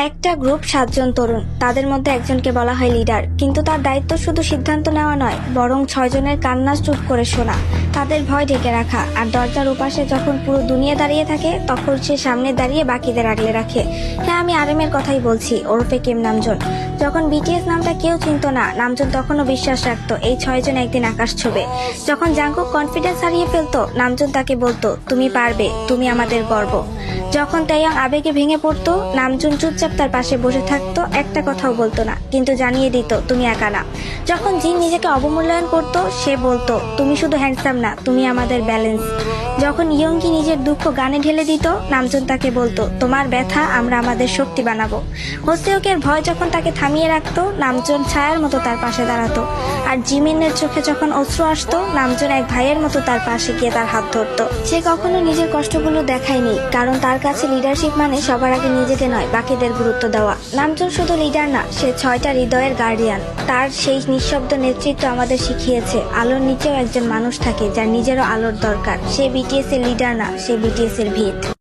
একটা গ্রুপ 7 জন তরুণ, তাদের মধ্যে একজনকে বলা হয় লিডার, কিন্তু তার দায়িত্ব শুধু সিদ্ধান্ত নেওয়া নয়, বরং 6 জনের কান্না চুপ করে শোনা, তাদের ভয় ঢেকে রাখা, আর দরজার ওপাশে যখন পুরো দুনিয়া দাঁড়িয়ে থাকে তখন সে সামনে দাঁড়িয়ে বাকিদের আগলে রাখে। হ্যাঁ, আমি আরএমের কথাই বলছি, ওরফে কিম নামজুন। যখন বিটিএস নামটা কেউ চিনত না, নামজুন তখনও বিশ্বাস রাখতো এই 6 জন একদিন আকাশ ছোঁবে। যখন জাঙ্কুক কনফিডেন্স হারিয়ে ফেলতো, নামজুন তাকে বলতো, তুমি পারবে, তুমি আমাদের গর্ব। যখন তাইয়াং আবেগে ভেঙে পড়তো, নামজুন চুপচাপ তার পাশে বসে থাকতো, একটা কথাও বলতো না, কিন্তু জানিয়ে দিত তুমি একা না। যখন জিন নিজেকে অবমূল্যায়ন করতো, সে বলতো তুমি শুধু হ্যান্ডসাম না, তুমি আমাদের ব্যালেন্স। যখন ইয়ঙ্গি নিজের দুঃখ গানে ঢেলে দিত, নামজুন তাকে বলতো তোমার ব্যথা আমরা আমাদের শক্তি বানাবো। হোসেওকের ভয় যখন তাকে থামিয়ে রাখতো, নামজুন ছায়ার মতো তার পাশে দাঁড়াতো। আর জিমিনের চোখে যখন অশ্রু আসতো, নামজুন এক ভাইয়ের মতো তার পাশে গিয়ে তার হাত ধরতো। সে কখনো নিজের কষ্টগুলো দেখায়নি, কারণ তার কাছে লিডারশিপ মানে সবার আগে নিজেকে নয়, বাকিদের গুরুত্ব দেওয়া। নামজুন শুধু লিডার না, সে 6টা হৃদয়ের গার্ডিয়ান। তার সেই নিঃশব্দ নেতৃত্ব আমাদের শিখিয়েছে আলোর নিচেও একজন মানুষ থাকে যার নিজেরও আলোর দরকার। সে বিটিএস এর লিডার না, সে বিটিএস এর ভিত।